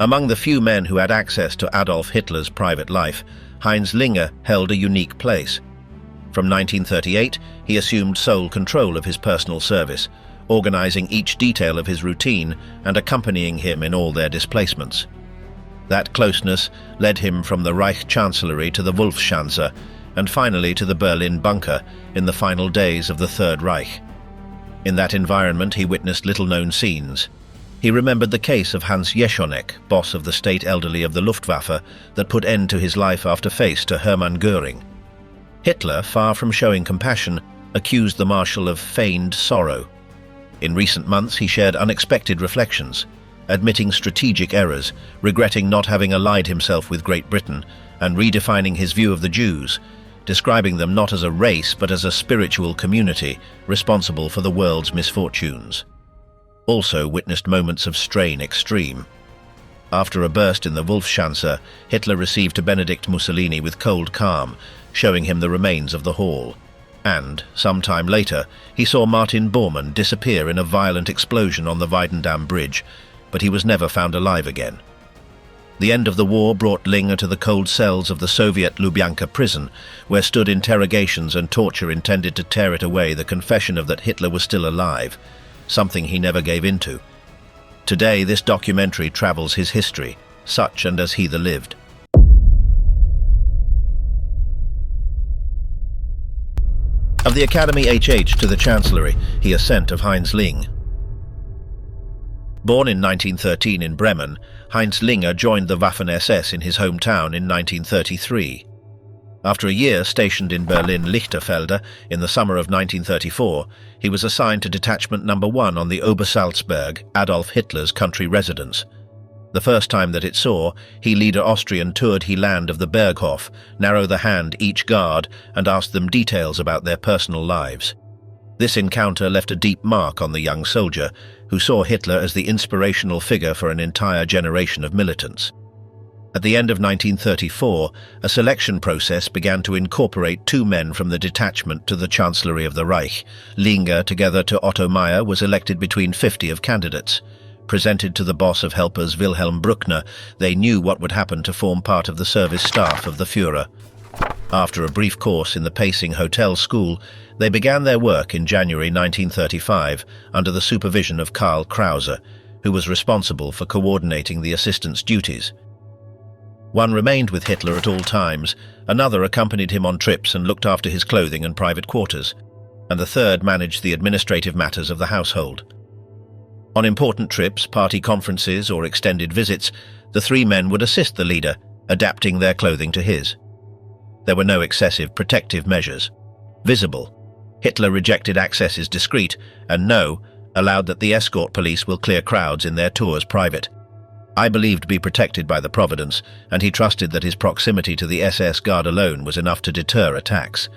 Among the few men who had access to Adolf Hitler's private life, Heinz Linge held a unique place. From 1938, he assumed sole control of his personal service, organizing each detail of his routine and accompanying him in all their displacements. That closeness led him from the Reich Chancellery to the Wolfschanze, and finally to the Berlin bunker in the final days of the Third Reich. In that environment, he witnessed little-known scenes. He remembered the case of Hans Jeschonek, boss of the state elderly of the Luftwaffe, that put end to his life after face to Hermann Göring. Hitler, far from showing compassion, accused the Marshal of feigned sorrow. In recent months, he shared unexpected reflections, admitting strategic errors, regretting not having allied himself with Great Britain, and redefining his view of the Jews, describing them not as a race but as a spiritual community responsible for the world's misfortunes. Also witnessed moments of strain extreme. After a burst in the Wolfschanze, Hitler received to Benedict Mussolini with cold calm, showing him the remains of the hall. And, some time later, he saw Martin Bormann disappear in a violent explosion on the Weidendam Bridge, but he was never found alive again. The end of the war brought Linge to the cold cells of the Soviet Lubyanka prison, where stood interrogations and torture intended to tear it away the confession of that Hitler was still alive, something he never gave into. Today, this documentary travels his history, such and as he the lived. Of the Academy HH to the Chancellery, he ascent of Heinz Linge. Born in 1913 in Bremen, Heinz Linge joined the Waffen-SS in his hometown in 1933. After a year stationed in Berlin-Lichterfelde in the summer of 1934, he was assigned to Detachment No. 1 on the Obersalzberg, Adolf Hitler's country residence. The first time that it saw, he leader Austrian toured he land of the Berghof, narrow the hand each guard, and asked them details about their personal lives. This encounter left a deep mark on the young soldier, who saw Hitler as the inspirational figure for an entire generation of militants. At the end of 1934, a selection process began to incorporate 2 men from the detachment to the Chancellery of the Reich. Linge, together to Otto Meyer, was elected between 50 of candidates. Presented to the boss of helpers Wilhelm Bruckner, they knew what would happen to form part of the service staff of the Führer. After a brief course in the Pacing Hotel School, they began their work in January 1935 under the supervision of Karl Krause, who was responsible for coordinating the assistant's duties. One remained with Hitler at all times, another accompanied him on trips and looked after his clothing and private quarters, and the third managed the administrative matters of the household. On important trips, party conferences, or extended visits, the 3 men would assist the leader, adapting their clothing to his. There were no excessive protective measures. Visible. Hitler rejected access is discreet, and allowed that the escort police will clear crowds in their tours private. I believed to be protected by the Providence, and he trusted that his proximity to the SS Guard alone was enough to deter attacks.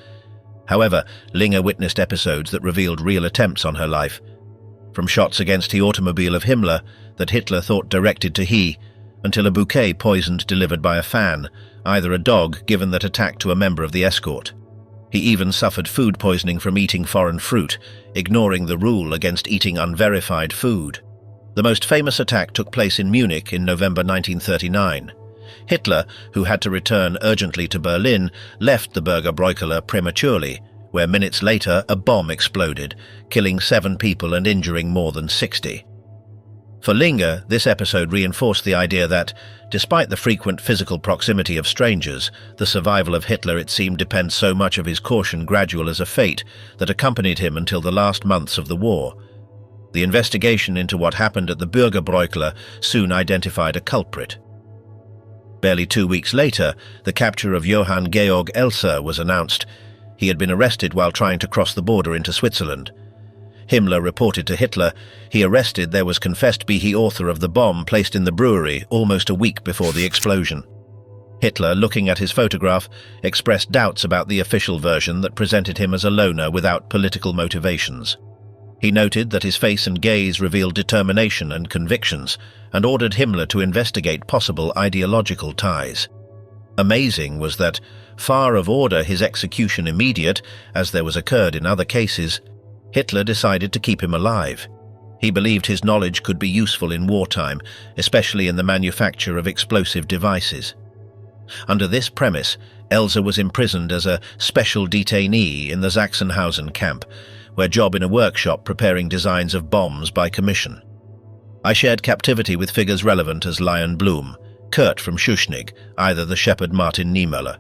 However, Linge witnessed episodes that revealed real attempts on her life. From shots against the automobile of Himmler that Hitler thought directed to he, until a bouquet poisoned delivered by a fan, either a dog given that attacked to a member of the escort. He even suffered food poisoning from eating foreign fruit, ignoring the rule against eating unverified food. The most famous attack took place in Munich in November 1939. Hitler, who had to return urgently to Berlin, left the Bürgerbräukeler prematurely, where minutes later a bomb exploded, killing 7 people and injuring more than 60. For Linge, this episode reinforced the idea that, despite the frequent physical proximity of strangers, the survival of Hitler, it seemed, depends so much of his caution gradual as a fate that accompanied him until the last months of the war. The investigation into what happened at the Bürgerbräukeler soon identified a culprit. Barely 2 weeks later, the capture of Johann Georg Elser was announced. He had been arrested while trying to cross the border into Switzerland. Himmler reported to Hitler he arrested there was confessed be he author of the bomb placed in the brewery almost a week before the explosion. Hitler, looking at his photograph, expressed doubts about the official version that presented him as a loner without political motivations. He noted that his face and gaze revealed determination and convictions, and ordered Himmler to investigate possible ideological ties. Amazing was that, far of order his execution immediate, as there was occurred in other cases, Hitler decided to keep him alive. He believed his knowledge could be useful in wartime, especially in the manufacture of explosive devices. Under this premise, Elsa was imprisoned as a special detainee in the Sachsenhausen camp, where job in a workshop preparing designs of bombs by commission. I shared captivity with figures relevant as Lion Blum, Kurt from Schuschnigg, either the shepherd Martin Niemöller.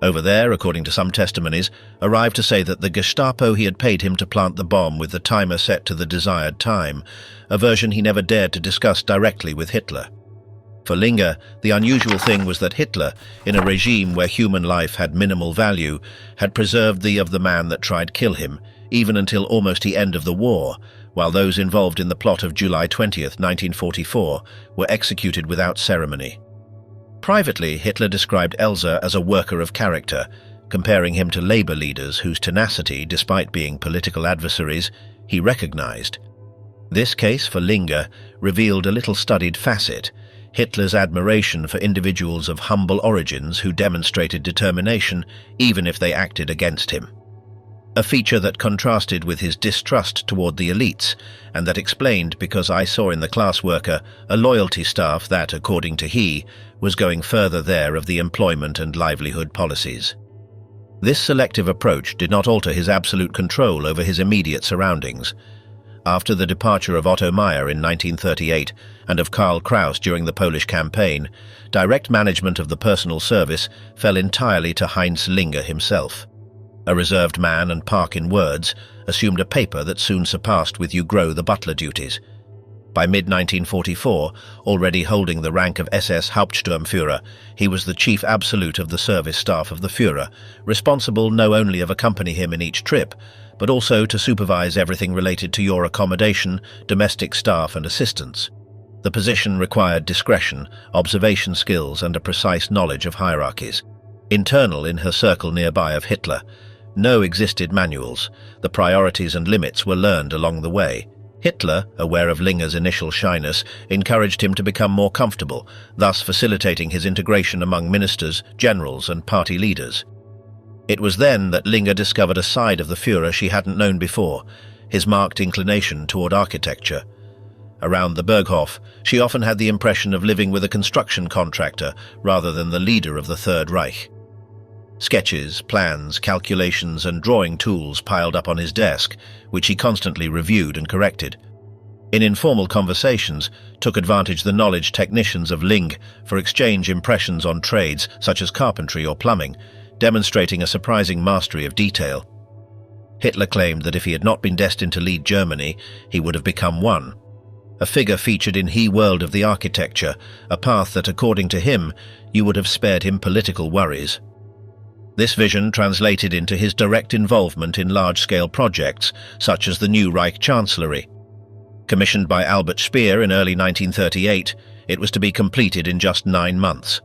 Over there, according to some testimonies, arrived to say that the Gestapo he had paid him to plant the bomb with the timer set to the desired time, a version he never dared to discuss directly with Hitler. For Linge, the unusual thing was that Hitler, in a regime where human life had minimal value, had preserved the of the man that tried to kill him, even until almost the end of the war, while those involved in the plot of July 20th, 1944, were executed without ceremony. Privately, Hitler described Elsa as a worker of character, comparing him to labor leaders whose tenacity, despite being political adversaries, he recognized. This case for Linge revealed a little-studied facet: Hitler's admiration for individuals of humble origins who demonstrated determination even if they acted against him. A feature that contrasted with his distrust toward the elites, and that explained because I saw in the class worker a loyalty staff that, according to he, was going further there of the employment and livelihood policies. This selective approach did not alter his absolute control over his immediate surroundings. After the departure of Otto Meyer in 1938 and of Karl Kraus during the Polish campaign, direct management of the personal service fell entirely to Heinz Linge himself. A reserved man and park in words, assumed a paper that soon surpassed with Ugro the butler duties. By mid-1944, already holding the rank of SS Hauptsturmführer, he was the chief absolute of the service staff of the Führer, responsible not only of accompany him in each trip, but also to supervise everything related to your accommodation, domestic staff and assistants. The position required discretion, observation skills and a precise knowledge of hierarchies. Internal in her circle nearby of Hitler, no existed manuals. The priorities and limits were learned along the way. Hitler, aware of Linge's initial shyness, encouraged him to become more comfortable, thus facilitating his integration among ministers, generals and party leaders. It was then that Linge discovered a side of the Führer she hadn't known before, his marked inclination toward architecture. Around the Berghof, she often had the impression of living with a construction contractor rather than the leader of the Third Reich. Sketches, plans, calculations and drawing tools piled up on his desk, which he constantly reviewed and corrected. In informal conversations, took advantage the knowledge technicians of Linge for exchange impressions on trades such as carpentry or plumbing, demonstrating a surprising mastery of detail. Hitler claimed that if he had not been destined to lead Germany, he would have become one. A figure featured in his world of the architecture, a path that, according to him, you would have spared him political worries. This vision translated into his direct involvement in large-scale projects, such as the new Reich Chancellery. Commissioned by Albert Speer in early 1938, it was to be completed in just 9 months.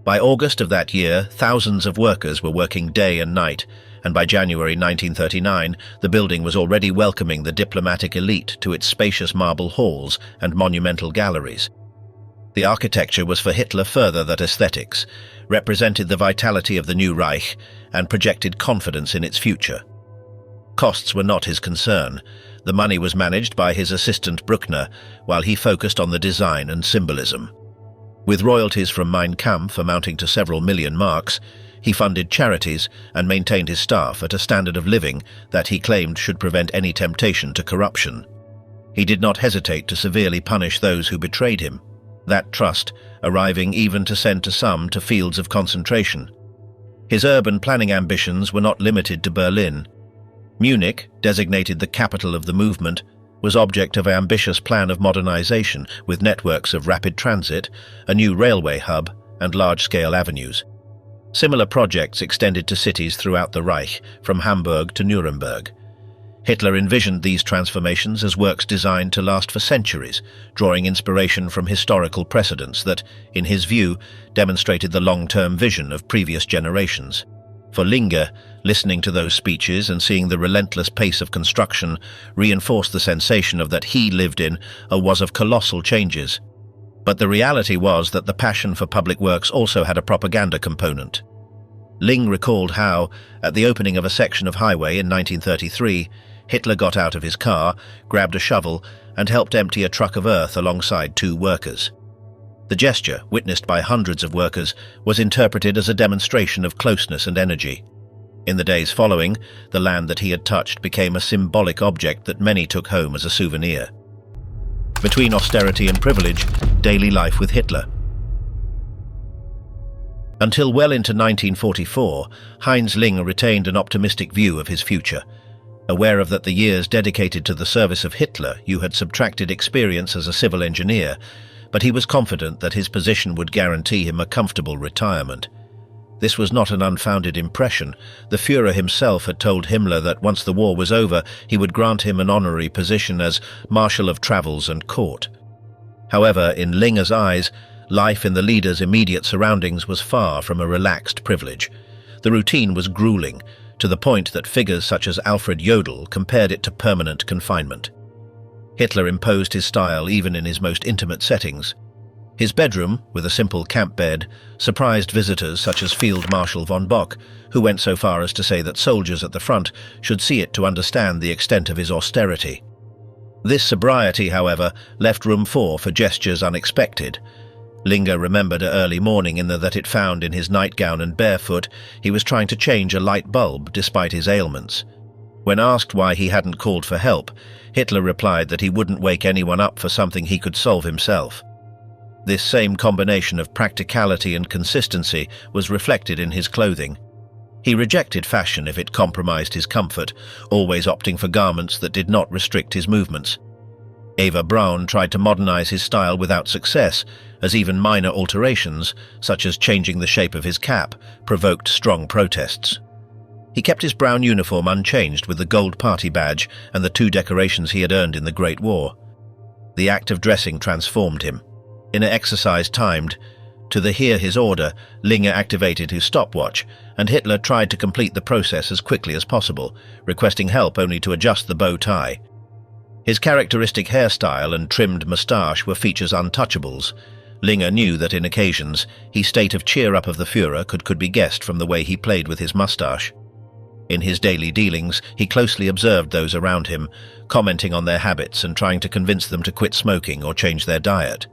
By August of that year, thousands of workers were working day and night, and by January 1939, the building was already welcoming the diplomatic elite to its spacious marble halls and monumental galleries. The architecture was for Hitler further that aesthetics, represented the vitality of the new Reich, and projected confidence in its future. Costs were not his concern. The money was managed by his assistant Bruckner, while he focused on the design and symbolism. With royalties from Mein Kampf amounting to several million marks, he funded charities and maintained his staff at a standard of living that he claimed should prevent any temptation to corruption. He did not hesitate to severely punish those who betrayed him, that trust arriving even to send some to fields of concentration. His urban planning ambitions were not limited to Berlin. Munich, designated the capital of the movement, was object of an ambitious plan of modernization with networks of rapid transit, a new railway hub, and large-scale avenues. Similar projects extended to cities throughout the Reich, from Hamburg to Nuremberg. Hitler envisioned these transformations as works designed to last for centuries, drawing inspiration from historical precedents that, in his view, demonstrated the long-term vision of previous generations. For Linge, listening to those speeches and seeing the relentless pace of construction reinforced the sensation of that he lived in was of colossal changes. But the reality was that the passion for public works also had a propaganda component. Linge recalled how, at the opening of a section of highway in 1933, Hitler got out of his car, grabbed a shovel, and helped empty a truck of earth alongside 2 workers. The gesture, witnessed by hundreds of workers, was interpreted as a demonstration of closeness and energy. In the days following, the land that he had touched became a symbolic object that many took home as a souvenir. Between austerity and privilege, daily life with Hitler. Until well into 1944, Heinz Linge retained an optimistic view of his future. Aware of that the years dedicated to the service of Hitler, you had subtracted experience as a civil engineer, but he was confident that his position would guarantee him a comfortable retirement. This was not an unfounded impression. The Führer himself had told Himmler that once the war was over, he would grant him an honorary position as Marshal of Travels and Court. However, in Linge's eyes, life in the leader's immediate surroundings was far from a relaxed privilege. The routine was grueling, to the point that figures such as Alfred Jodl compared it to permanent confinement. Hitler imposed his style even in his most intimate settings. His bedroom, with a simple camp bed, surprised visitors such as Field Marshal von Bock, who went so far as to say that soldiers at the front should see it to understand the extent of his austerity. This sobriety, however, left room for gestures unexpected. Linge remembered an early morning that it found in his nightgown and barefoot he was trying to change a light bulb despite his ailments. When asked why he hadn't called for help, Hitler replied that he wouldn't wake anyone up for something he could solve himself. This same combination of practicality and consistency was reflected in his clothing. He rejected fashion if it compromised his comfort, always opting for garments that did not restrict his movements. Eva Braun tried to modernize his style without success, as even minor alterations, such as changing the shape of his cap, provoked strong protests. He kept his brown uniform unchanged with the gold party badge and the 2 decorations he had earned in the Great War. The act of dressing transformed him. In an exercise timed to hear his order, Linge activated his stopwatch, and Hitler tried to complete the process as quickly as possible, requesting help only to adjust the bow tie. His characteristic hairstyle and trimmed moustache were features untouchables. Linge knew that in occasions, his state of cheer-up of the Führer could be guessed from the way he played with his moustache. In his daily dealings, he closely observed those around him, commenting on their habits and trying to convince them to quit smoking or change their diet.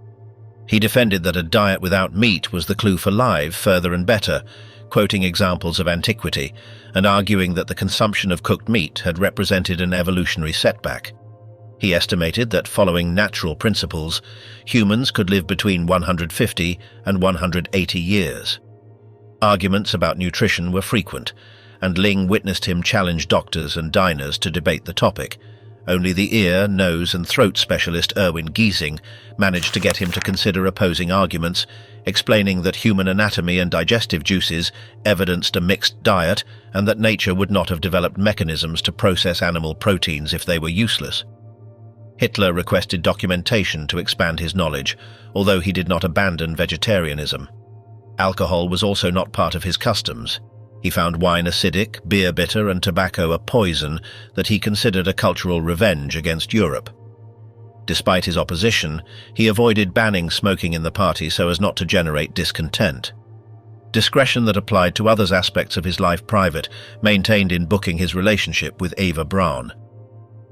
He defended that a diet without meat was the clue for life further and better, quoting examples of antiquity and arguing that the consumption of cooked meat had represented an evolutionary setback. He estimated that following natural principles, humans could live between 150 and 180 years. Arguments about nutrition were frequent, and Linge witnessed him challenge doctors and diners to debate the topic. Only the ear, nose and throat specialist Erwin Giesing managed to get him to consider opposing arguments, explaining that human anatomy and digestive juices evidenced a mixed diet and that nature would not have developed mechanisms to process animal proteins if they were useless. Hitler requested documentation to expand his knowledge, although he did not abandon vegetarianism. Alcohol was also not part of his customs. He found wine acidic, beer bitter, and tobacco a poison that he considered a cultural revenge against Europe. Despite his opposition, he avoided banning smoking in the party so as not to generate discontent. Discretion that applied to others aspects of his life private maintained in booking his relationship with Eva Braun.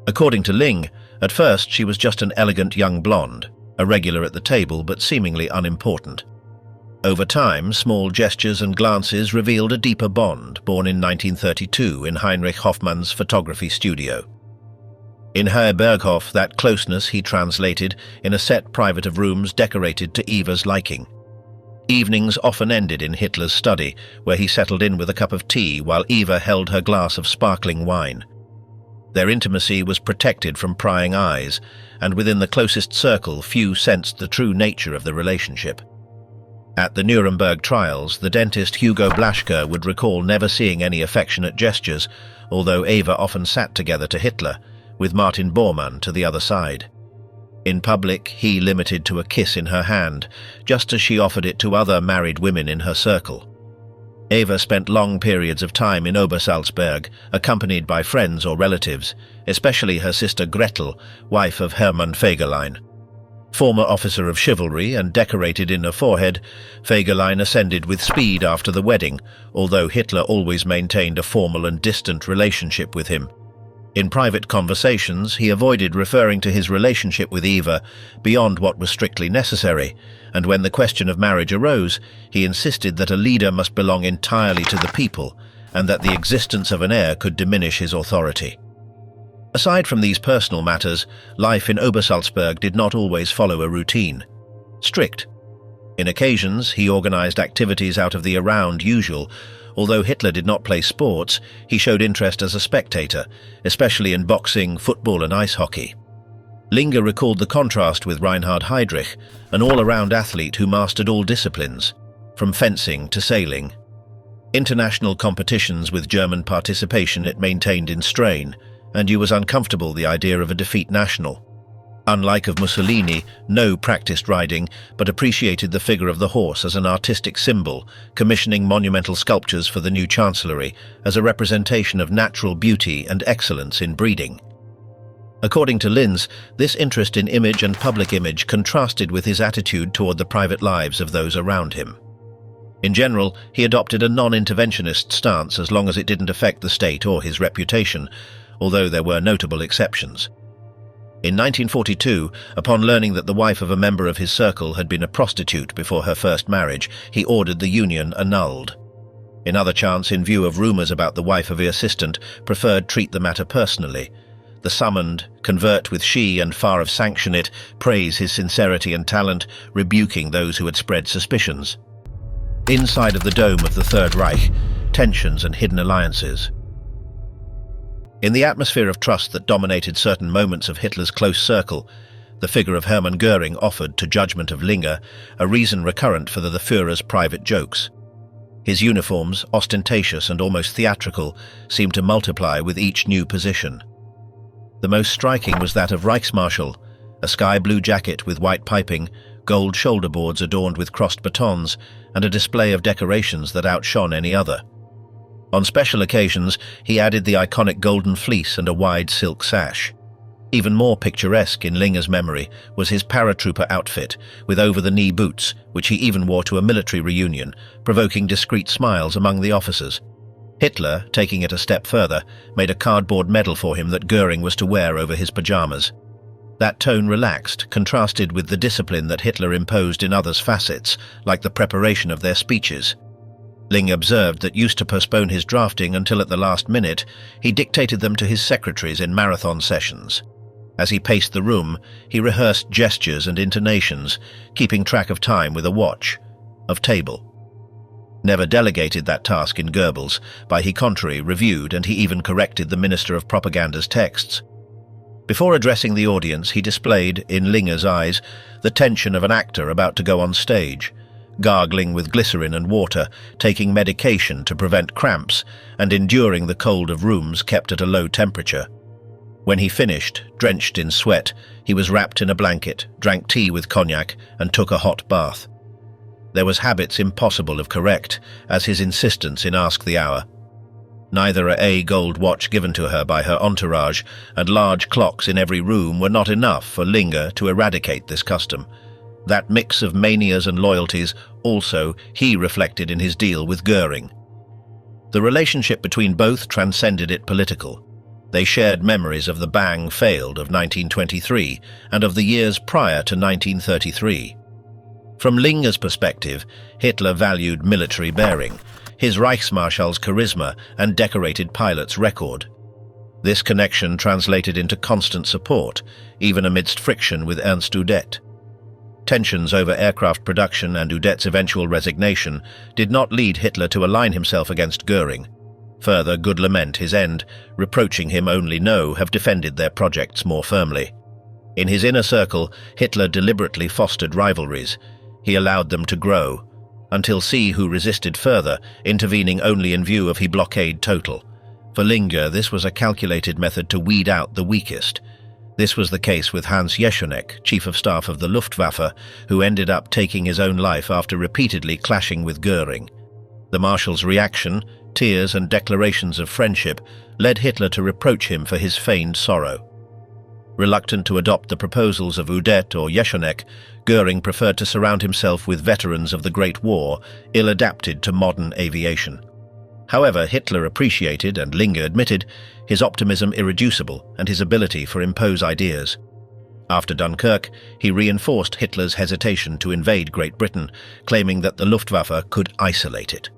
According to Linge, at first she was just an elegant young blonde, a regular at the table but seemingly unimportant. Over time, small gestures and glances revealed a deeper bond, born in 1932 in Heinrich Hoffmann's photography studio. In Herr Berghof, that closeness he translated in a set private of rooms decorated to Eva's liking. Evenings often ended in Hitler's study, where he settled in with a cup of tea while Eva held her glass of sparkling wine. Their intimacy was protected from prying eyes, and within the closest circle few sensed the true nature of the relationship. At the Nuremberg trials, the dentist Hugo Blaschke would recall never seeing any affectionate gestures, although Eva often sat together to Hitler, with Martin Bormann to the other side. In public, he limited to a kiss in her hand, just as she offered it to other married women in her circle. Eva spent long periods of time in Obersalzberg, accompanied by friends or relatives, especially her sister Gretel, wife of Hermann Fegelein. Former officer of chivalry and decorated in her forehead, Fegelein ascended with speed after the wedding, although Hitler always maintained a formal and distant relationship with him. In private conversations, he avoided referring to his relationship with Eva beyond what was strictly necessary, and when the question of marriage arose, he insisted that a leader must belong entirely to the people, and that the existence of an heir could diminish his authority. Aside from these personal matters, life in Obersalzberg did not always follow a routine. Strict. In occasions, he organized activities out of the around usual. Although Hitler did not play sports, he showed interest as a spectator, especially in boxing, football and ice hockey. Linge recalled the contrast with Reinhard Heydrich, an all-around athlete who mastered all disciplines, from fencing to sailing. International competitions with German participation it maintained in strain, and he was uncomfortable the idea of a defeat national. Unlike of Mussolini, no practiced riding, but appreciated the figure of the horse as an artistic symbol, commissioning monumental sculptures for the new Chancellery as a representation of natural beauty and excellence in breeding. According to Linz, this interest in image and public image contrasted with his attitude toward the private lives of those around him. In general, he adopted a non-interventionist stance as long as it didn't affect the state or his reputation, although there were notable exceptions. In 1942, upon learning that the wife of a member of his circle had been a prostitute before her first marriage, he ordered the union annulled. Another chance, in view of rumors about the wife of the assistant, preferred treat the matter personally. The summoned, convert with she and far of sanction it, praise his sincerity and talent, rebuking those who had spread suspicions. Inside of the dome of the Third Reich, tensions and hidden alliances. In the atmosphere of trust that dominated certain moments of Hitler's close circle, the figure of Hermann Göring offered, to judgment of Linge, a reason recurrent for the Führer's private jokes. His uniforms, ostentatious and almost theatrical, seemed to multiply with each new position. The most striking was that of Reichsmarschall, a sky-blue jacket with white piping, gold shoulder boards adorned with crossed batons, and a display of decorations that outshone any other. On special occasions, he added the iconic golden fleece and a wide silk sash. Even more picturesque in Linge's memory was his paratrooper outfit, with over-the-knee boots, which he even wore to a military reunion, provoking discreet smiles among the officers. Hitler, taking it a step further, made a cardboard medal for him that Göring was to wear over his pajamas. That tone relaxed, contrasted with the discipline that Hitler imposed in others' facets, like the preparation of their speeches. Linge observed that used to postpone his drafting until at the last minute, he dictated them to his secretaries in marathon sessions. As he paced the room, he rehearsed gestures and intonations, keeping track of time with a watch, of table. Never delegated that task in Goebbels, by he contrary reviewed and he even corrected the Minister of Propaganda's texts. Before addressing the audience, he displayed, in Linge's eyes, the tension of an actor about to go on stage, gargling with glycerin and water, taking medication to prevent cramps, and enduring the cold of rooms kept at a low temperature. When he finished, drenched in sweat, he was wrapped in a blanket, drank tea with cognac, and took a hot bath. There was habits impossible of correct, as his insistence in Ask the Hour. Neither a gold watch given to her by her entourage and large clocks in every room were not enough for Linge to eradicate this custom. That mix of manias and loyalties also he reflected in his deal with Göring. The relationship between both transcended it political. They shared memories of the bang failed of 1923 and of the years prior to 1933. From Linge's perspective, Hitler valued military bearing, his Reichsmarschall's charisma and decorated pilot's record. This connection translated into constant support, even amidst friction with Ernst Udet. Tensions over aircraft production and Udet's eventual resignation did not lead Hitler to align himself against Göring. Further, good lament his end, reproaching him only have defended their projects more firmly. In his inner circle, Hitler deliberately fostered rivalries. He allowed them to grow, until see who resisted further, intervening only in view of he blockade total. For Linge, this was a calculated method to weed out the weakest. This was the case with Hans Jeschonek, Chief of Staff of the Luftwaffe, who ended up taking his own life after repeatedly clashing with Göring. The Marshal's reaction, tears and declarations of friendship led Hitler to reproach him for his feigned sorrow. Reluctant to adopt the proposals of Udet or Jeschonek, Göring preferred to surround himself with veterans of the Great War, ill-adapted to modern aviation. However, Hitler appreciated, and Linge admitted, his optimism irreducible and his ability to impose ideas. After Dunkirk, he reinforced Hitler's hesitation to invade Great Britain, claiming that the Luftwaffe could isolate it.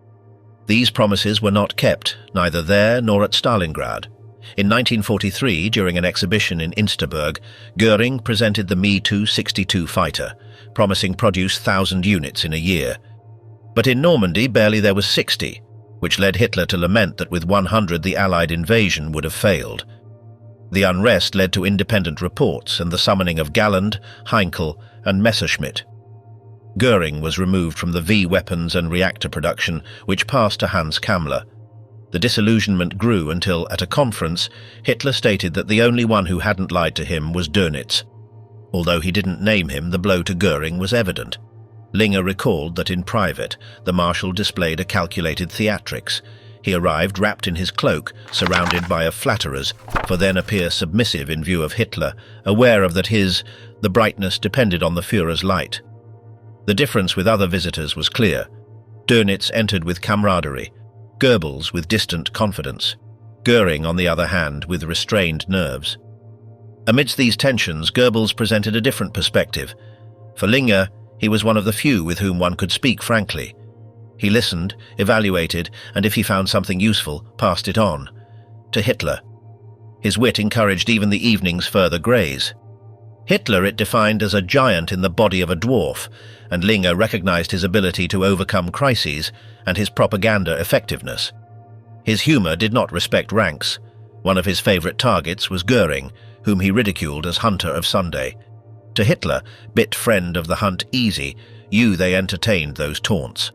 These promises were not kept, neither there nor at Stalingrad. In 1943, during an exhibition in Insterburg, Göring presented the Me-262 fighter, promising produce 1,000 units in a year. But in Normandy, barely there was 60, which led Hitler to lament that with 100 the Allied invasion would have failed. The unrest led to independent reports and the summoning of Galland, Heinkel and Messerschmitt. Göring was removed from the V weapons and reactor production, which passed to Hans Kammler. The disillusionment grew until, at a conference, Hitler stated that the only one who hadn't lied to him was Dönitz. Although he didn't name him, the blow to Göring was evident. Linge recalled that in private, the Marshal displayed a calculated theatrics. He arrived wrapped in his cloak, surrounded by flatterers, for then appear submissive in view of Hitler, aware of that the brightness depended on the Führer's light. The difference with other visitors was clear. Dönitz entered with camaraderie, Goebbels with distant confidence, Göring, on the other hand, with restrained nerves. Amidst these tensions, Goebbels presented a different perspective. For Linge, he was one of the few with whom one could speak frankly. He listened, evaluated, and if he found something useful, passed it on. To Hitler. His wit encouraged even the evening's further graze. Hitler it defined as a giant in the body of a dwarf, and Linge recognized his ability to overcome crises and his propaganda effectiveness. His humor did not respect ranks. One of his favorite targets was Göring, whom he ridiculed as Hunter of Sunday. To Hitler, bit friend of the hunt easy, they entertained those taunts.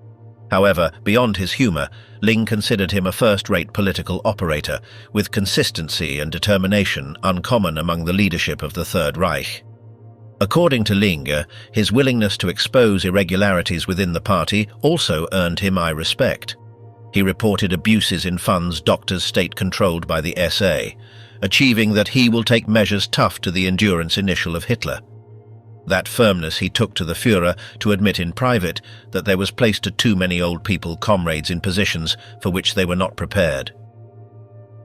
However, beyond his humor, Linge considered him a first-rate political operator, with consistency and determination uncommon among the leadership of the Third Reich. According to Linge, his willingness to expose irregularities within the party also earned him high respect. He reported abuses in funds doctors state-controlled by the SA, achieving that he will take measures tough to the endurance initial of Hitler. That firmness he took to the Führer to admit in private that there was placed to too many old people comrades in positions for which they were not prepared.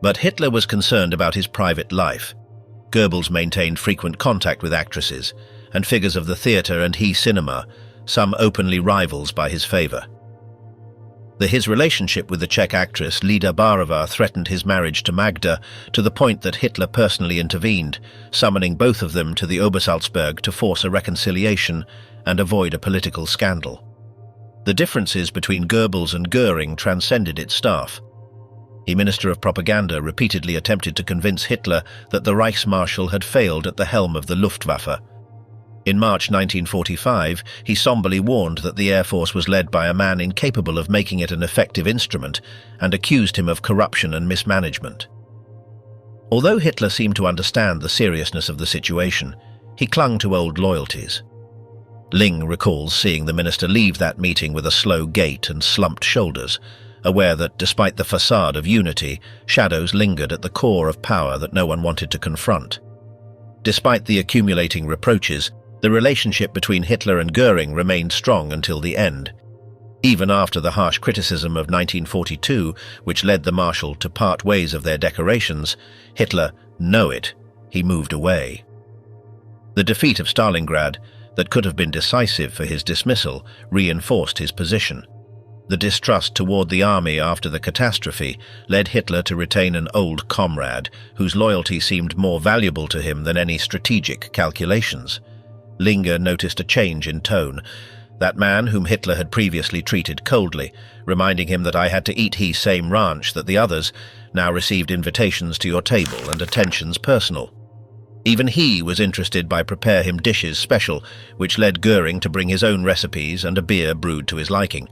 But Hitler was concerned about his private life. Goebbels maintained frequent contact with actresses and figures of the theatre and cinema, some openly rivals by his favor. His relationship with the Czech actress Lida Barova threatened his marriage to Magda, to the point that Hitler personally intervened, summoning both of them to the Obersalzberg to force a reconciliation and avoid a political scandal. The differences between Goebbels and Göring transcended its staff. The Minister of Propaganda repeatedly attempted to convince Hitler that the Reichsmarschall had failed at the helm of the Luftwaffe. In March 1945, he somberly warned that the Air Force was led by a man incapable of making it an effective instrument, and accused him of corruption and mismanagement. Although Hitler seemed to understand the seriousness of the situation, he clung to old loyalties. Linge recalls seeing the minister leave that meeting with a slow gait and slumped shoulders, aware that, despite the facade of unity, shadows lingered at the core of power that no one wanted to confront. Despite the accumulating reproaches, the relationship between Hitler and Göring remained strong until the end. Even after the harsh criticism of 1942, which led the Marshal to part ways of their decorations, Hitler he moved away. The defeat of Stalingrad, that could have been decisive for his dismissal, reinforced his position. The distrust toward the army after the catastrophe led Hitler to retain an old comrade, whose loyalty seemed more valuable to him than any strategic calculations. Linge noticed a change in tone. That man, whom Hitler had previously treated coldly, reminding him that I had to eat same ranch that the others, now received invitations to your table and attentions personal. Even he was interested by prepare him dishes special, which led Göring to bring his own recipes and a beer brewed to his liking.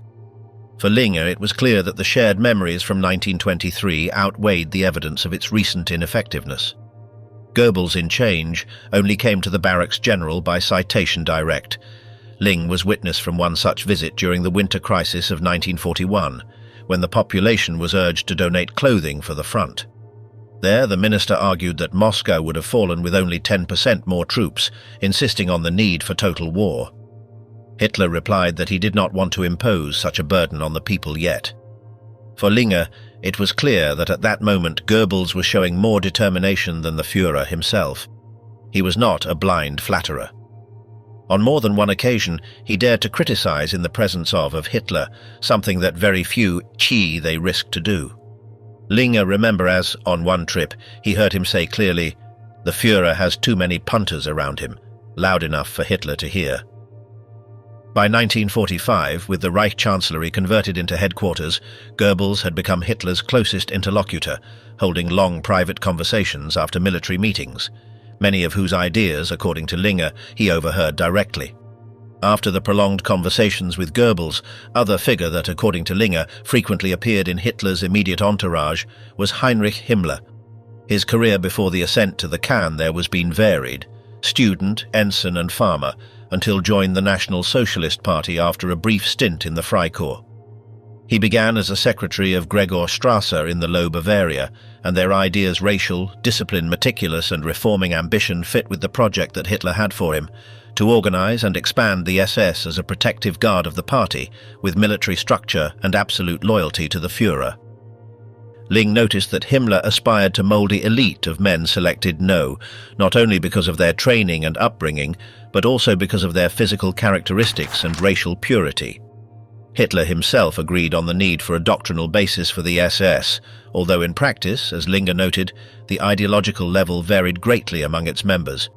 For Linge, it was clear that the shared memories from 1923 outweighed the evidence of its recent ineffectiveness. Goebbels, in change, only came to the barracks general by citation direct. Linge was witness from one such visit during the winter crisis of 1941, when the population was urged to donate clothing for the front. There, the minister argued that Moscow would have fallen with only 10% more troops, insisting on the need for total war. Hitler replied that he did not want to impose such a burden on the people yet. For Linge, It was clear that at that moment Goebbels was showing more determination than the Führer himself. He was not a blind flatterer. On more than one occasion, he dared to criticize in the presence of Hitler, something that very few they risked to do. Linge remember as, on one trip, he heard him say clearly, "The Führer has too many punters around him," loud enough for Hitler to hear. By 1945, with the Reich Chancellery converted into headquarters, Goebbels had become Hitler's closest interlocutor, holding long private conversations after military meetings, many of whose ideas, according to Linge, he overheard directly. After the prolonged conversations with Goebbels, other figure that, according to Linge, frequently appeared in Hitler's immediate entourage was Heinrich Himmler. His career before the ascent to the Cannes there was been varied, student, ensign and farmer, until joined the National Socialist Party after a brief stint in the Freikorps. He began as a secretary of Gregor Strasser in the Low Bavaria, and their ideas racial, discipline meticulous and reforming ambition fit with the project that Hitler had for him, to organize and expand the SS as a protective guard of the party, with military structure and absolute loyalty to the Führer. Linge noticed that Himmler aspired to mold the elite of men selected not only because of their training and upbringing, but also because of their physical characteristics and racial purity. Hitler himself agreed on the need for a doctrinal basis for the SS, although in practice, as Linge noted, the ideological level varied greatly among its members.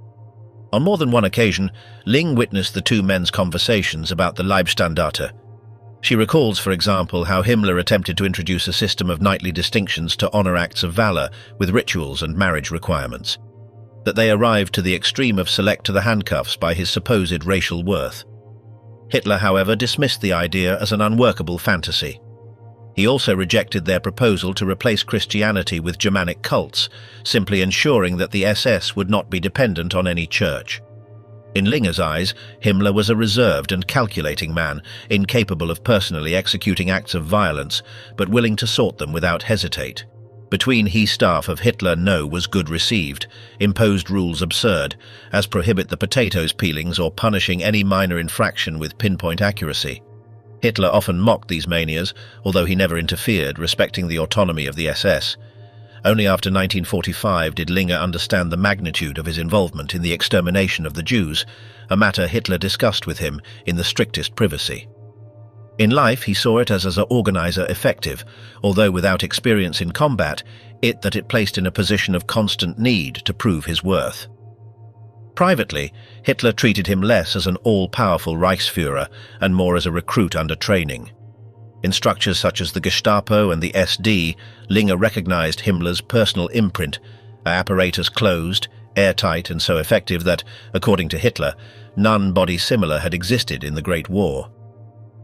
On more than one occasion, Linge witnessed the two men's conversations about the Leibstandarte. She recalls, for example, how Himmler attempted to introduce a system of knightly distinctions to honor acts of valor with rituals and marriage requirements, that they arrived to the extreme of select to the handcuffs by his supposed racial worth. Hitler, however, dismissed the idea as an unworkable fantasy. He also rejected their proposal to replace Christianity with Germanic cults, simply ensuring that the SS would not be dependent on any church. In Linge's eyes, Himmler was a reserved and calculating man, incapable of personally executing acts of violence, but willing to sort them without hesitate. Between he staff of Hitler was good received, imposed rules absurd, as prohibit the potatoes peelings or punishing any minor infraction with pinpoint accuracy. Hitler often mocked these manias, although he never interfered, respecting the autonomy of the SS. Only after 1945 did Linge understand the magnitude of his involvement in the extermination of the Jews, a matter Hitler discussed with him in the strictest privacy. In life, he saw it as an organizer effective, although without experience in combat, that it placed in a position of constant need to prove his worth. Privately, Hitler treated him less as an all-powerful Reichsführer and more as a recruit under training. In structures such as the Gestapo and the SD, Linge recognized Himmler's personal imprint, an apparatus closed, airtight and so effective that, according to Hitler, none body similar had existed in the Great War.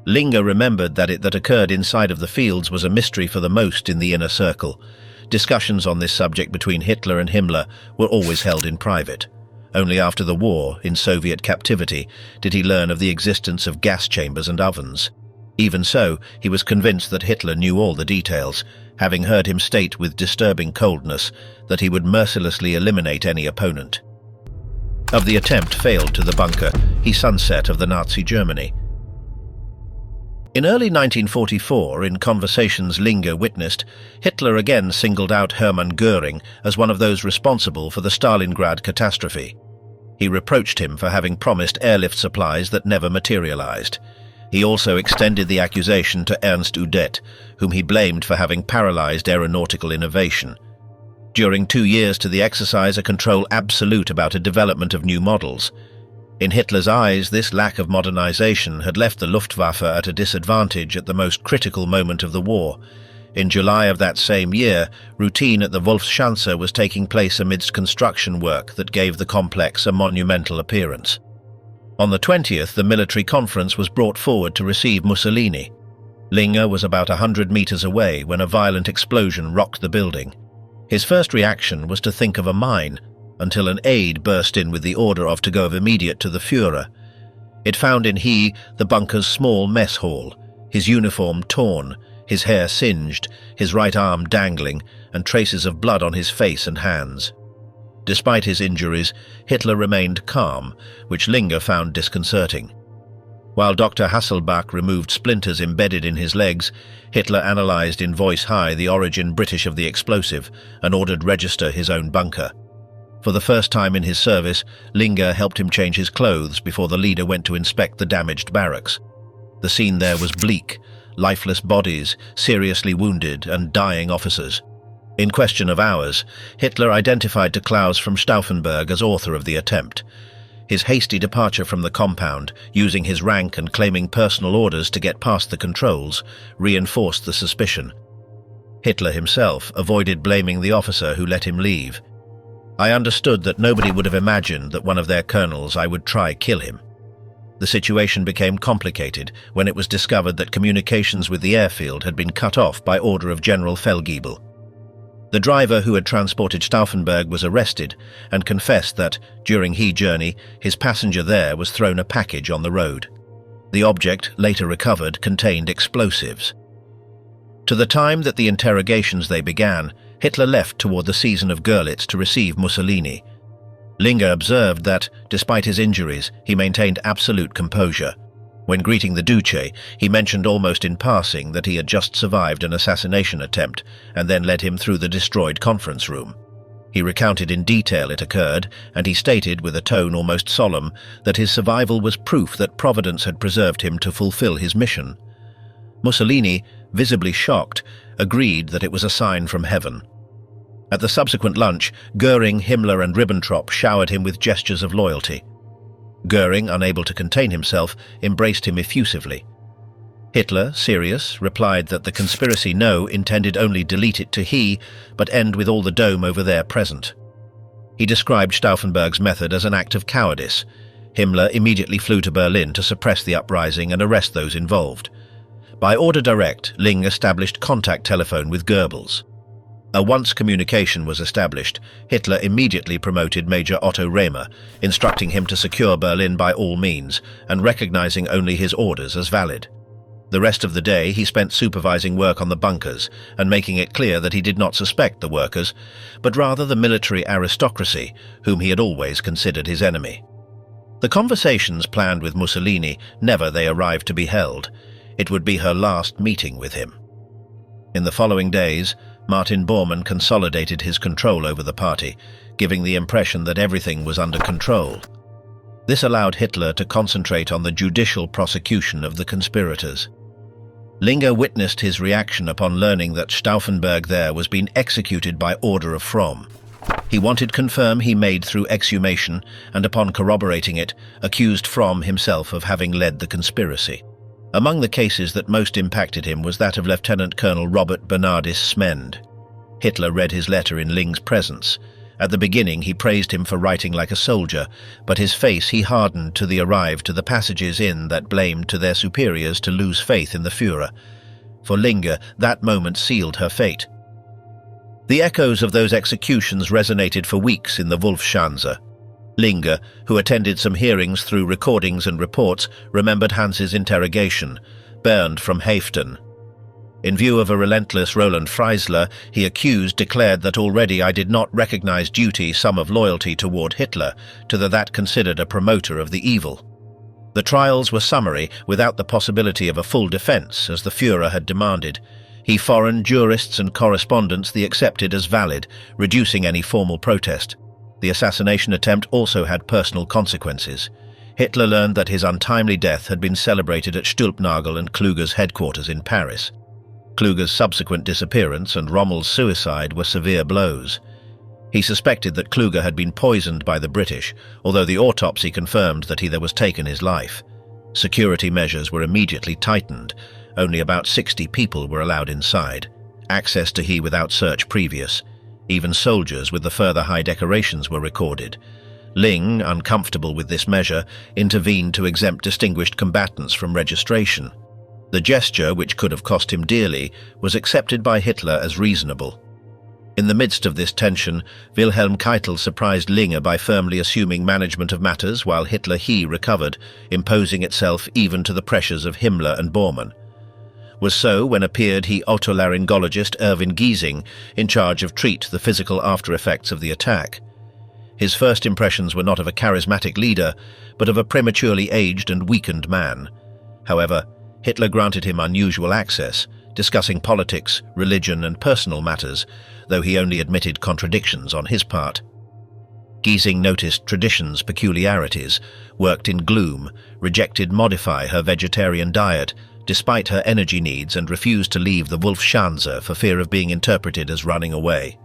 Linge remembered that it that occurred inside of the fields was a mystery for the most in the inner circle. Discussions on this subject between Hitler and Himmler were always held in private. Only after the war, in Soviet captivity, did he learn of the existence of gas chambers and ovens. Even so, he was convinced that Hitler knew all the details, having heard him state with disturbing coldness that he would mercilessly eliminate any opponent. Of the attempt failed to the bunker, he sunset of the Nazi Germany. In early 1944, in conversations Linge witnessed, Hitler again singled out Hermann Göring as one of those responsible for the Stalingrad catastrophe. He reproached him for having promised airlift supplies that never materialized. He also extended the accusation to Ernst Udet, whom he blamed for having paralyzed aeronautical innovation. During 2 years to the exercise a control absolute about a development of new models. In Hitler's eyes, this lack of modernization had left the Luftwaffe at a disadvantage at the most critical moment of the war. In July of that same year, routine at the Wolfschanze was taking place amidst construction work that gave the complex a monumental appearance. On the 20th, the military conference was brought forward to receive Mussolini. Linge was about 100 meters away when a violent explosion rocked the building. His first reaction was to think of a mine, until an aide burst in with the order to go immediate to the Führer. It found in the bunker's small mess hall, his uniform torn, his hair singed, his right arm dangling, and traces of blood on his face and hands. Despite his injuries, Hitler remained calm, which Linge found disconcerting. While Dr. Hasselbach removed splinters embedded in his legs, Hitler analyzed in voice high the origin British of the explosive and ordered register his own bunker. For the first time in his service, Linge helped him change his clothes before the leader went to inspect the damaged barracks. The scene there was bleak, lifeless bodies, seriously wounded and dying officers. In question of hours, Hitler identified de Klaus from Stauffenberg as author of the attempt. His hasty departure from the compound, using his rank and claiming personal orders to get past the controls, reinforced the suspicion. Hitler himself avoided blaming the officer who let him leave. "I understood that nobody would have imagined that one of their colonels I would try kill him." The situation became complicated when it was discovered that communications with the airfield had been cut off by order of General Feldgiebel. The driver who had transported Stauffenberg was arrested and confessed that, during his journey, his passenger there was thrown a package on the road. The object, later recovered, contained explosives. To the time that the interrogations they began, Hitler left toward the season of Görlitz to receive Mussolini. Linge observed that, despite his injuries, he maintained absolute composure. When greeting the Duce, he mentioned almost in passing that he had just survived an assassination attempt and then led him through the destroyed conference room. He recounted in detail it occurred, and he stated with a tone almost solemn that his survival was proof that Providence had preserved him to fulfill his mission. Mussolini, visibly shocked, agreed that it was a sign from heaven. At the subsequent lunch, Goering, Himmler and Ribbentrop showered him with gestures of loyalty. Goering, unable to contain himself, embraced him effusively. Hitler, serious, replied that the conspiracy intended only delete it to he, but end with all the dome over there present. He described Stauffenberg's method as an act of cowardice. Himmler immediately flew to Berlin to suppress the uprising and arrest those involved. By order direct, Linge established contact telephone with Goebbels. Once communication was established, Hitler immediately promoted Major Otto Rehmer, instructing him to secure Berlin by all means and recognizing only his orders as valid. The rest of the day he spent supervising work on the bunkers and making it clear that he did not suspect the workers, but rather the military aristocracy, whom he had always considered his enemy. The conversations planned with Mussolini never they arrived to be held. It would be her last meeting with him. In the following days, Martin Bormann consolidated his control over the party, giving the impression that everything was under control. This allowed Hitler to concentrate on the judicial prosecution of the conspirators. Linge witnessed his reaction upon learning that Stauffenberg there was being executed by order of Fromm. He wanted confirm he made through exhumation, and upon corroborating it, accused Fromm himself of having led the conspiracy. Among the cases that most impacted him was that of Lieutenant Colonel Robert Bernardis Smend. Hitler read his letter in Linge's presence. At the beginning he praised him for writing like a soldier, but his face he hardened to the passages in that blamed to their superiors to lose faith in the Führer. For Linge, that moment sealed her fate. The echoes of those executions resonated for weeks in the Wolfschanze. Linge, who attended some hearings through recordings and reports, remembered Hans's interrogation, burned from Haften. In view of a relentless Roland Freisler, he declared that already I did not recognize duty some of loyalty toward Hitler, to that considered a promoter of the evil. The trials were summary, without the possibility of a full defense, as the Führer had demanded. Foreign jurists and correspondents they accepted as valid, reducing any formal protest. The assassination attempt also had personal consequences. Hitler learned that his untimely death had been celebrated at Stülpnagel and Kluge's headquarters in Paris. Kluge's subsequent disappearance and Rommel's suicide were severe blows. He suspected that Kluge had been poisoned by the British, although the autopsy confirmed that there was taken his life. Security measures were immediately tightened. Only about 60 people were allowed inside. Access to without search previous. Even soldiers with the further high decorations were recorded. Linge, uncomfortable with this measure, intervened to exempt distinguished combatants from registration. The gesture, which could have cost him dearly, was accepted by Hitler as reasonable. In the midst of this tension, Wilhelm Keitel surprised Linge by firmly assuming management of matters while Hitler recovered, imposing itself even to the pressures of Himmler and Bormann. Was so when appeared otolaryngologist Erwin Giesing, in charge of treat the physical after-effects of the attack. His first impressions were not of a charismatic leader, but of a prematurely aged and weakened man. However, Hitler granted him unusual access, discussing politics, religion and personal matters, though he only admitted contradictions on his part. Giesing noticed traditions' peculiarities, worked in gloom, rejected modify her vegetarian diet, despite her energy needs, and refused to leave the Wolfschanze for fear of being interpreted as running away.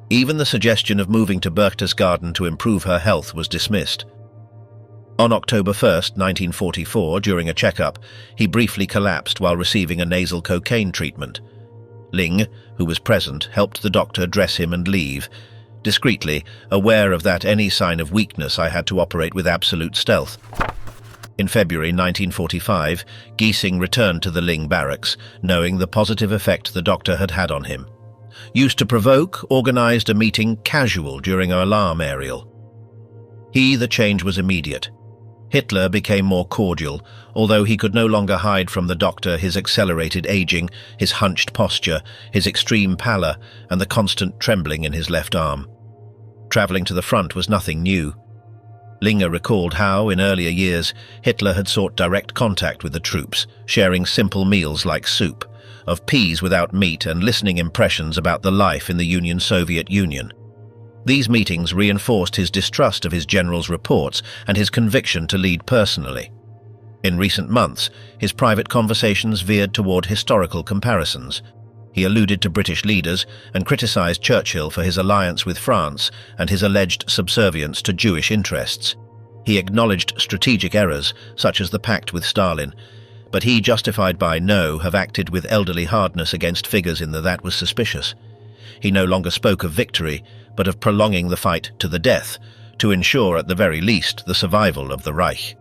Even the suggestion of moving to Berchtesgaden to improve her health was dismissed. On October 1, 1944, during a checkup, he briefly collapsed while receiving a nasal cocaine treatment. Linge, who was present, helped the doctor dress him and leave, discreetly, aware of that any sign of weakness I had to operate with absolute stealth. In February 1945, Giesing returned to the Linge barracks, knowing the positive effect the doctor had had on him. Used to provoke, organized a meeting casual during an alarm aerial. The change was immediate. Hitler became more cordial, although he could no longer hide from the doctor his accelerated aging, his hunched posture, his extreme pallor, and the constant trembling in his left arm. Traveling to the front was nothing new. Linge recalled how, in earlier years, Hitler had sought direct contact with the troops, sharing simple meals like soup, of peas without meat, and listening impressions about the life in the Soviet Union. These meetings reinforced his distrust of his general's reports and his conviction to lead personally. In recent months, his private conversations veered toward historical comparisons. He alluded to British leaders and criticized Churchill for his alliance with France and his alleged subservience to Jewish interests. He acknowledged strategic errors, such as the pact with Stalin, but he, justified by no, have acted with elderly hardness against figures in that was suspicious. He no longer spoke of victory, but of prolonging the fight to the death, to ensure at the very least the survival of the Reich.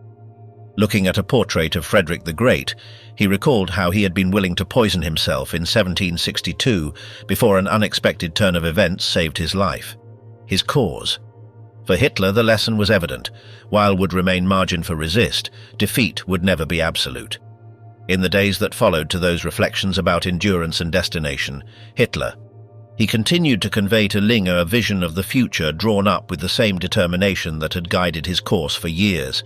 Looking at a portrait of Frederick the Great, he recalled how he had been willing to poison himself in 1762 before an unexpected turn of events saved his life. His cause. For Hitler, the lesson was evident. While would remain margin for defeat would never be absolute. In the days that followed to those reflections about endurance and destination, he continued to convey to Linge a vision of the future drawn up with the same determination that had guided his course for years.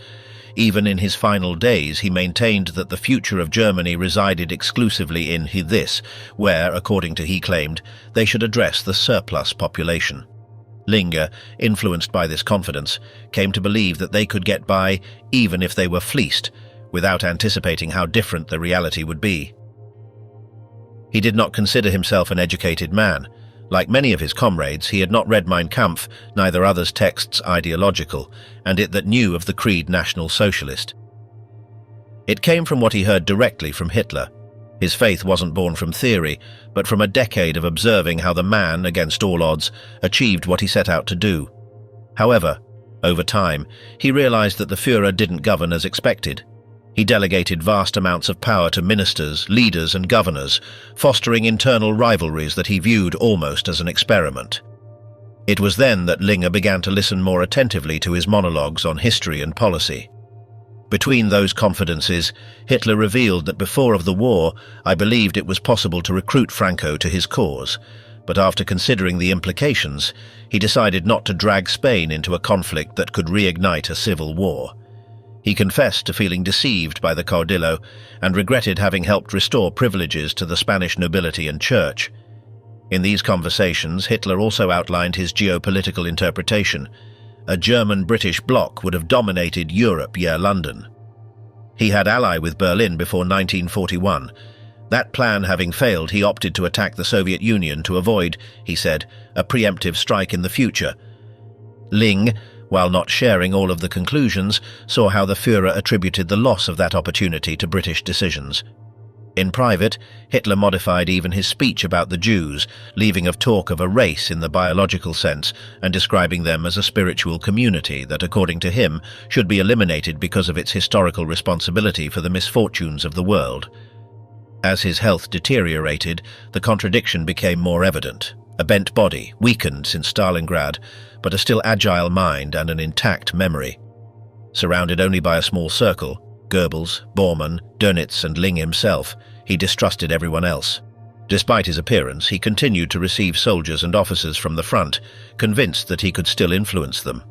Even in his final days, he maintained that the future of Germany resided exclusively in this, where, according to he claimed, they should address the surplus population. Linge, influenced by this confidence, came to believe that they could get by even if they were fleeced, without anticipating how different the reality would be. He did not consider himself an educated man. Like many of his comrades, he had not read Mein Kampf, neither others' texts ideological, and it that knew of the creed National Socialist. It came from what he heard directly from Hitler. His faith wasn't born from theory, but from a decade of observing how the man, against all odds, achieved what he set out to do. However, over time, he realized that the Führer didn't govern as expected. He delegated vast amounts of power to ministers, leaders and governors, fostering internal rivalries that he viewed almost as an experiment. It was then that Linge began to listen more attentively to his monologues on history and policy. Between those confidences, Hitler revealed that before the war, I believed it was possible to recruit Franco to his cause, but after considering the implications, he decided not to drag Spain into a conflict that could reignite a civil war. He confessed to feeling deceived by the caudillo and regretted having helped restore privileges to the Spanish nobility and church. In these conversations, Hitler also outlined his geopolitical interpretation. A German-British bloc would have dominated Europe, London. He had ally with Berlin before 1941. That plan having failed, he opted to attack the Soviet Union to avoid, he said, a preemptive strike in the future. Linge, while not sharing all of the conclusions, saw how the Führer attributed the loss of that opportunity to British decisions. In private, Hitler modified even his speech about the Jews, leaving off talk of a race in the biological sense and describing them as a spiritual community that, according to him, should be eliminated because of its historical responsibility for the misfortunes of the world. As his health deteriorated, the contradiction became more evident. A bent body, weakened since Stalingrad, but a still agile mind and an intact memory. Surrounded only by a small circle, Goebbels, Bormann, Dönitz and Linge himself, he distrusted everyone else. Despite his appearance, he continued to receive soldiers and officers from the front, convinced that he could still influence them.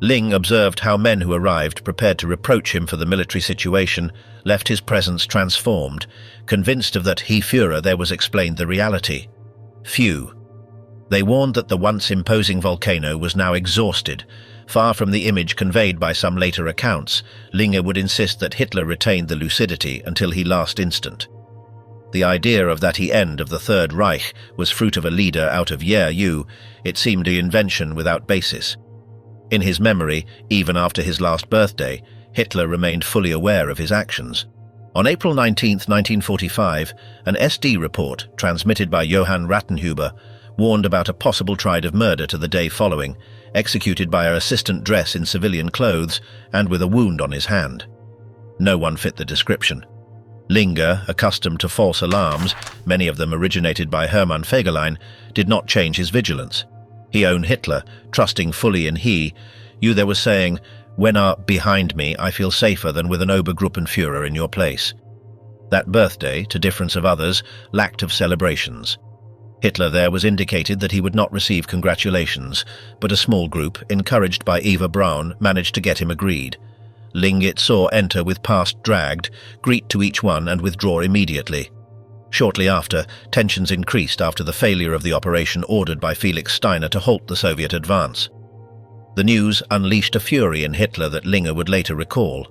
Linge observed how men who arrived prepared to reproach him for the military situation left his presence transformed. Convinced of that he Führer there was explained the reality. Few. They warned that the once imposing volcano was now exhausted. Far from the image conveyed by some later accounts, Linge would insist that Hitler retained the lucidity until he last instant. The idea of that he end of the Third Reich was fruit of a leader out of you, it seemed an invention without basis. In his memory, even after his last birthday, Hitler remained fully aware of his actions. On April 19, 1945, an SD report, transmitted by Johann Rattenhuber, warned about a possible triad of murder to the day following, executed by an assistant dressed in civilian clothes and with a wound on his hand. No one fit the description. Linge, accustomed to false alarms, many of them originated by Hermann Fegelein, did not change his vigilance. He owned Hitler, trusting fully in you there was saying, "When are behind me, I feel safer than with an Obergruppenführer in your place." That birthday, to difference of others, lacked of celebrations. Hitler there was indicated that he would not receive congratulations, but a small group, encouraged by Eva Braun, managed to get him agreed. Linge it saw enter with past dragged, greet to each one and withdraw immediately. Shortly after, tensions increased after the failure of the operation ordered by Felix Steiner to halt the Soviet advance. The news unleashed a fury in Hitler that Linge would later recall.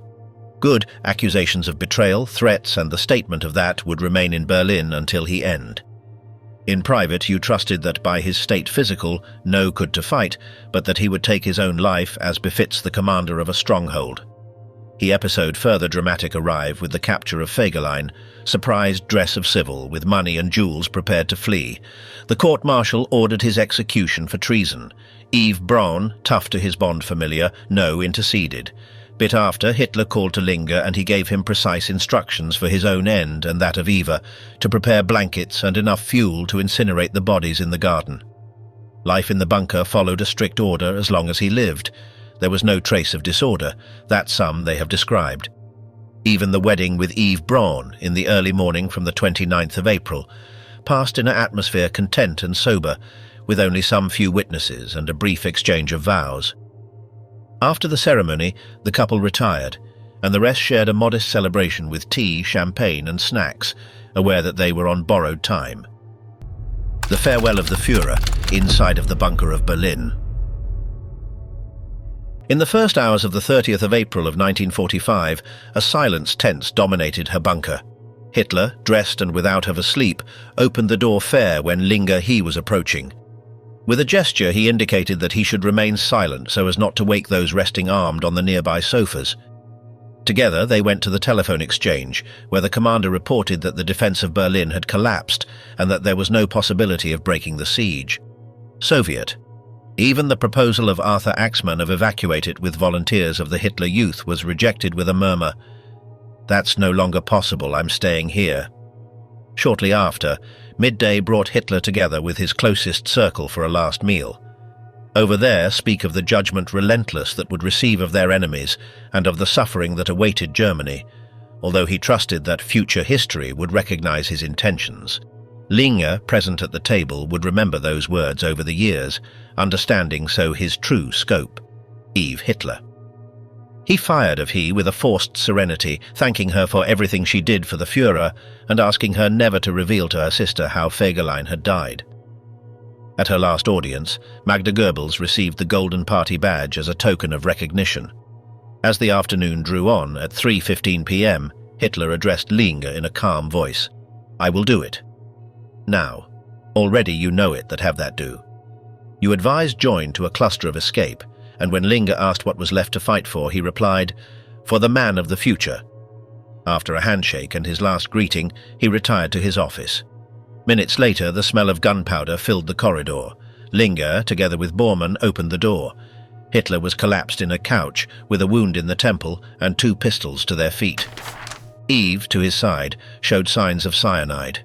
Good accusations of betrayal, threats, and the statement of that would remain in Berlin until he end. In private, you trusted that by his state physical, no could to fight, but that he would take his own life as befits the commander of a stronghold. He episode further dramatic arrive with the capture of Fegelein, surprised dress of civil with money and jewels prepared to flee. The court-martial ordered his execution for treason. Eve Braun, tough to his bond familiar, no interceded. Bit after, Hitler called to Linge and he gave him precise instructions for his own end and that of Eva, to prepare blankets and enough fuel to incinerate the bodies in the garden. Life in the bunker followed a strict order as long as he lived. There was no trace of disorder, that some they have described. Even the wedding with Eve Braun in the early morning from the 29th of April passed in an atmosphere content and sober, with only some few witnesses and a brief exchange of vows. After the ceremony, the couple retired, and the rest shared a modest celebration with tea, champagne and snacks, aware that they were on borrowed time. The farewell of the Führer, inside of the bunker of Berlin. In the first hours of the 30th of April of 1945, a silence tense dominated her bunker. Hitler, dressed and without of a sleep, opened the door fair when Linge he was approaching. With a gesture he indicated that he should remain silent so as not to wake those resting armed on the nearby sofas. Together they went to the telephone exchange, where the commander reported that the defense of Berlin had collapsed and that there was no possibility of breaking the siege. Soviet. Even the proposal of Arthur Axmann of evacuate it with volunteers of the Hitler Youth was rejected with a murmur. "That's no longer possible, I'm staying here." Shortly after, midday brought Hitler together with his closest circle for a last meal. Over there speak of the judgment relentless that would receive of their enemies and of the suffering that awaited Germany, although he trusted that future history would recognize his intentions. Linge, present at the table, would remember those words over the years, understanding so his true scope. Eve Hitler. He fired of he with a forced serenity, thanking her for everything she did for the Führer and asking her never to reveal to her sister how Fegelein had died. At her last audience, Magda Goebbels received the Golden Party badge as a token of recognition. As the afternoon drew on, at 3:15 p.m., Hitler addressed Linge in a calm voice. "I will do it. Now, already you know it that have that do." You advised join to a cluster of escape, and when Linge asked what was left to fight for, he replied, "For the man of the future." After a handshake and his last greeting, he retired to his office. Minutes later, the smell of gunpowder filled the corridor. Linge, together with Bormann, opened the door. Hitler was collapsed in a couch, with a wound in the temple and 2 pistols to their feet. Eve, to his side, showed signs of cyanide.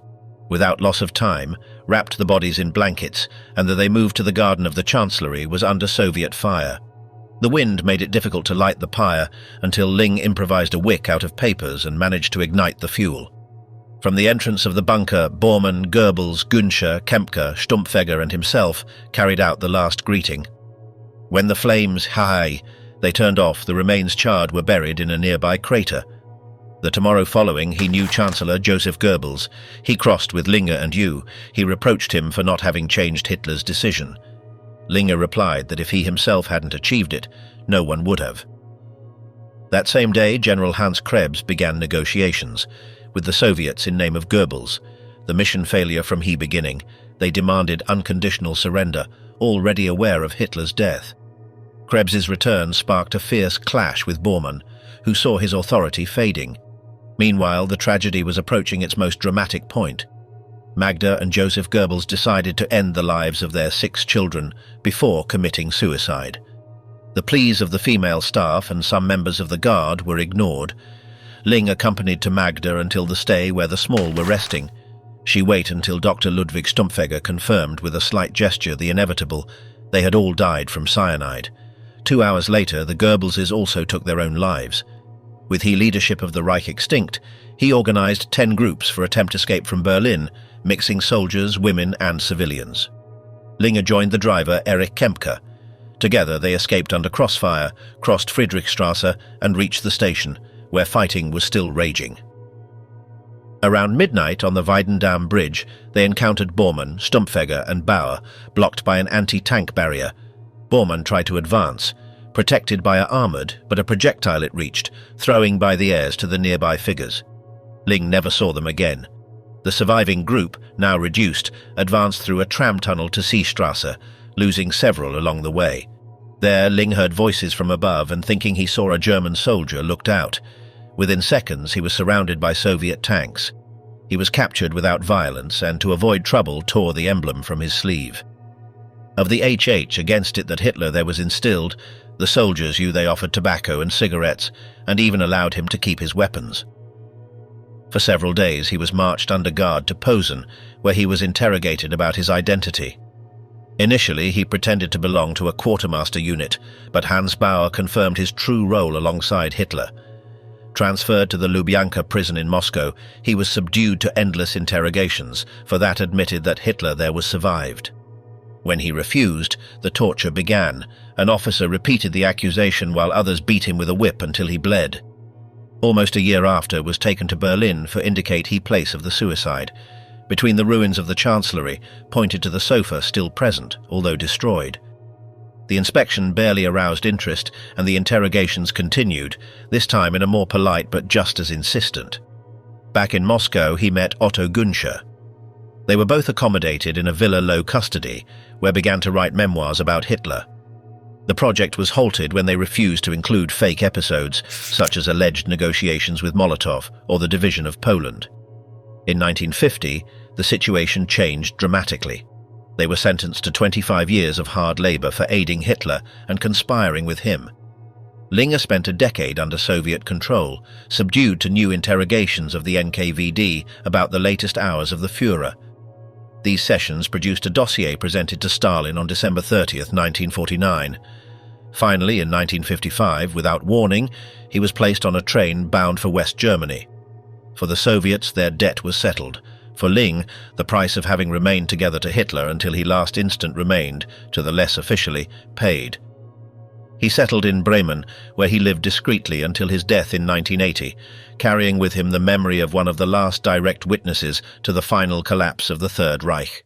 Without loss of time, wrapped the bodies in blankets, and that they moved to the garden of the Chancellery was under Soviet fire. The wind made it difficult to light the pyre until Linge improvised a wick out of papers and managed to ignite the fuel. From the entrance of the bunker, Bormann, Goebbels, Günscher, Kempke, Stumpfegger and himself carried out the last greeting. When the flames they turned off, the remains charred were buried in a nearby crater. The tomorrow following, he knew Chancellor Joseph Goebbels. He crossed with Linge and he reproached him for not having changed Hitler's decision. Linge replied that if he himself hadn't achieved it, no one would have. That same day, General Hans Krebs began negotiations with the Soviets in name of Goebbels. The mission failure from the beginning, they demanded unconditional surrender, already aware of Hitler's death. Krebs's return sparked a fierce clash with Bormann, who saw his authority fading. Meanwhile, the tragedy was approaching its most dramatic point. Magda and Joseph Goebbels decided to end the lives of their 6 children before committing suicide. The pleas of the female staff and some members of the guard were ignored. Linge accompanied to Magda until the stay where the small were resting. She waited until Dr. Ludwig Stumpfegger confirmed with a slight gesture the inevitable. They had all died from cyanide. 2 hours later, the Goebbelses also took their own lives. With the leadership of the Reich extinct, he organized 10 groups for attempt escape from Berlin, mixing soldiers, women and civilians. Linge joined the driver Erich Kempke. Together they escaped under crossfire, crossed Friedrichstrasse and reached the station, where fighting was still raging. Around midnight on the Weidendamm bridge, they encountered Bormann, Stumpfegger and Bauer, blocked by an anti-tank barrier. Bormann tried to advance, protected by a armored, but a projectile it reached, throwing by the airs to the nearby figures. Linge never saw them again. The surviving group, now reduced, advanced through a tram tunnel to Seestrasse, losing several along the way. There, Linge heard voices from above and, thinking he saw a German soldier, looked out. Within seconds, he was surrounded by Soviet tanks. He was captured without violence and, to avoid trouble, tore the emblem from his sleeve. Of the HH against it that Hitler there was instilled, the soldiers knew they offered tobacco and cigarettes, and even allowed him to keep his weapons. For several days he was marched under guard to Posen, where he was interrogated about his identity. Initially he pretended to belong to a quartermaster unit, but Hans Bauer confirmed his true role alongside Hitler. Transferred to the Lubyanka prison in Moscow, he was subdued to endless interrogations, for that admitted that Hitler there was survived. When he refused, the torture began. An officer repeated the accusation while others beat him with a whip until he bled. Almost a year after, was taken to Berlin for indicate he place of the suicide. Between the ruins of the Chancellery, pointed to the sofa still present, although destroyed. The inspection barely aroused interest, and the interrogations continued, this time in a more polite but just as insistent. Back in Moscow, he met Otto Günscher. They were both accommodated in a villa low custody, where began to write memoirs about Hitler. The project was halted when they refused to include fake episodes, such as alleged negotiations with Molotov or the division of Poland. In 1950, the situation changed dramatically. They were sentenced to 25 years of hard labor for aiding Hitler and conspiring with him. Linge spent a decade under Soviet control, subdued to new interrogations of the NKVD about the latest hours of the Führer. These sessions produced a dossier presented to Stalin on December 30, 1949. Finally, in 1955, without warning, he was placed on a train bound for West Germany. For the Soviets, their debt was settled. For Linge, the price of having remained together to Hitler until he last instant remained, to the less officially, paid. He settled in Bremen, where he lived discreetly until his death in 1980, carrying with him the memory of one of the last direct witnesses to the final collapse of the Third Reich.